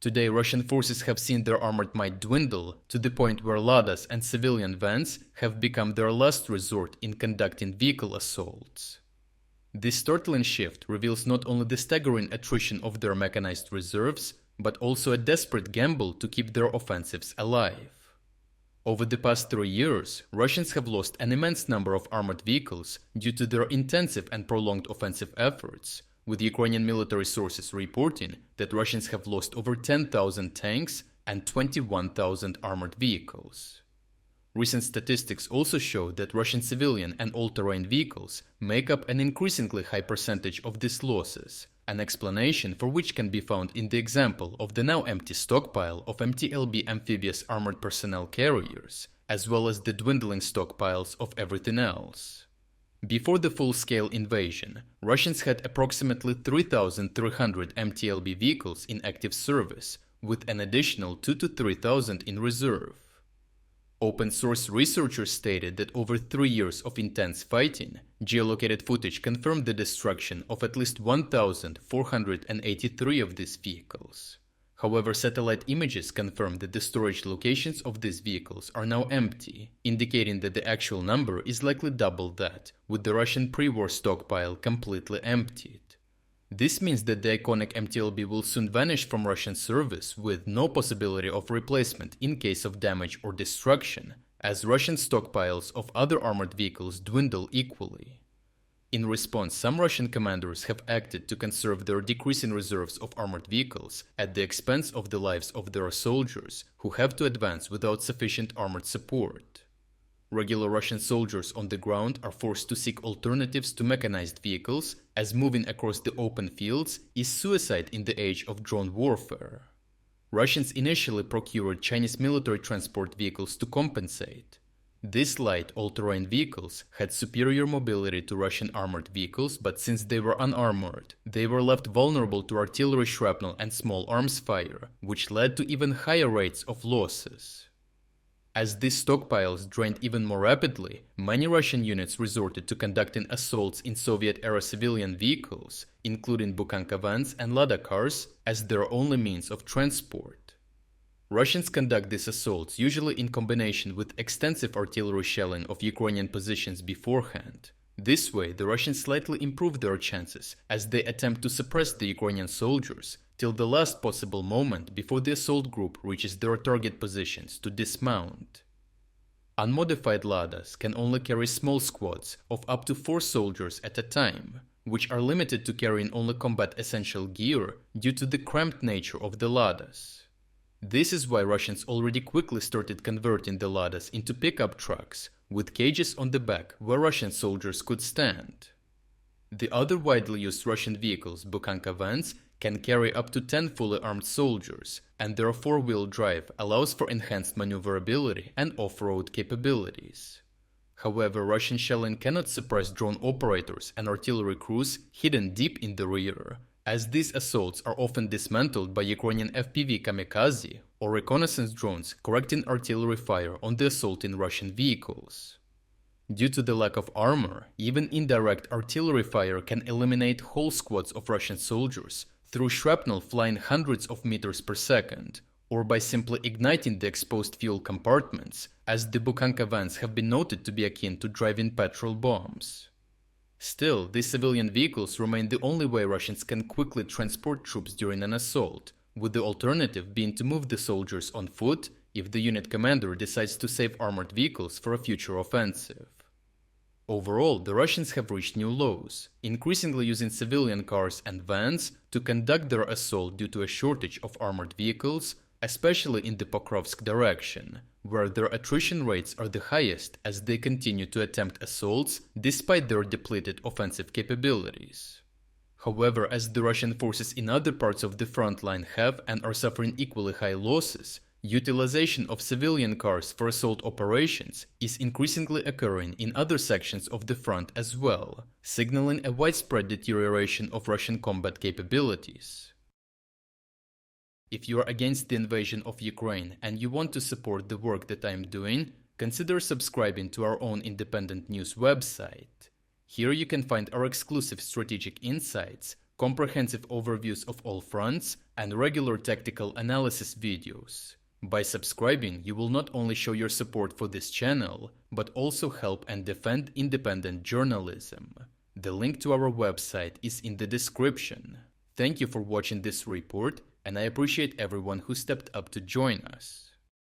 Today, Russian forces have seen their armored might dwindle to the point where Ladas and civilian vans have become their last resort in conducting vehicle assaults. This startling shift reveals not only the staggering attrition of their mechanized reserves, but also a desperate gamble to keep their offensives alive. Over the past 3 years, Russians have lost an immense number of armored vehicles due to their intensive and prolonged offensive efforts, with Ukrainian military sources reporting that Russians have lost over 10,000 tanks and 21,000 armored vehicles. Recent statistics also show that Russian civilian and all-terrain vehicles make up an increasingly high percentage of these losses, an explanation for which can be found in the example of the now empty stockpile of MT-LB amphibious armored personnel carriers, as well as the dwindling stockpiles of everything else. Before the full-scale invasion, Russians had approximately 3,300 MT-LB vehicles in active service, with an additional 2,000 to 3,000 in reserve. Open-source researchers stated that over 3 years of intense fighting, geolocated footage confirmed the destruction of at least 1,483 of these vehicles. However, satellite images confirm that the storage locations of these vehicles are now empty, indicating that the actual number is likely double that, with the Russian pre-war stockpile completely emptied. This means that the iconic MT-LB will soon vanish from Russian service with no possibility of replacement in case of damage or destruction, as Russian stockpiles of other armored vehicles dwindle equally. In response, some Russian commanders have acted to conserve their decreasing reserves of armored vehicles at the expense of the lives of their soldiers, who have to advance without sufficient armored support. Regular Russian soldiers on the ground are forced to seek alternatives to mechanized vehicles, as moving across the open fields is suicide in the age of drone warfare. Russians initially procured Chinese military transport vehicles to compensate. These light all-terrain vehicles had superior mobility to Russian armored vehicles, but since they were unarmored, they were left vulnerable to artillery shrapnel and small arms fire, which led to even higher rates of losses. As these stockpiles drained even more rapidly, many Russian units resorted to conducting assaults in Soviet-era civilian vehicles, including Bukhanka vans and LADA cars, as their only means of transport. Russians conduct these assaults usually in combination with extensive artillery shelling of Ukrainian positions beforehand. This way, the Russians slightly improve their chances as they attempt to suppress the Ukrainian soldiers till the last possible moment before the assault group reaches their target positions to dismount. Unmodified Ladas can only carry small squads of up to 4 soldiers at a time, which are limited to carrying only combat essential gear due to the cramped nature of the Ladas. This is why Russians already quickly started converting the Ladas into pickup trucks, with cages on the back where Russian soldiers could stand. The other widely used Russian vehicles, Bukhanka vans, can carry up to 10 fully armed soldiers, and their 4-wheel drive allows for enhanced maneuverability and off-road capabilities. However, Russian shelling cannot suppress drone operators and artillery crews hidden deep in the rear, as these assaults are often dismantled by Ukrainian FPV kamikaze or reconnaissance drones correcting artillery fire on the assaulting Russian vehicles. Due to the lack of armor, even indirect artillery fire can eliminate whole squads of Russian soldiers through shrapnel flying hundreds of meters per second, or by simply igniting the exposed fuel compartments, as the Bukhanka vans have been noted to be akin to drive-in petrol bombs. Still, these civilian vehicles remain the only way Russians can quickly transport troops during an assault, with the alternative being to move the soldiers on foot if the unit commander decides to save armored vehicles for a future offensive. Overall, the Russians have reached new lows, increasingly using civilian cars and vans to conduct their assault due to a shortage of armored vehicles, especially in the Pokrovsk direction, where their attrition rates are the highest as they continue to attempt assaults despite their depleted offensive capabilities. However, as the Russian forces in other parts of the front line have and are suffering equally high losses, utilization of civilian cars for assault operations is increasingly occurring in other sections of the front as well, signaling a widespread deterioration of Russian combat capabilities. If you are against the invasion of Ukraine and you want to support the work that I am doing, consider subscribing to our own independent news website. Here you can find our exclusive strategic insights, comprehensive overviews of all fronts, and regular tactical analysis videos. By subscribing, you will not only show your support for this channel, but also help and defend independent journalism. The link to our website is in the description. Thank you for watching this report, and I appreciate everyone who stepped up to join us.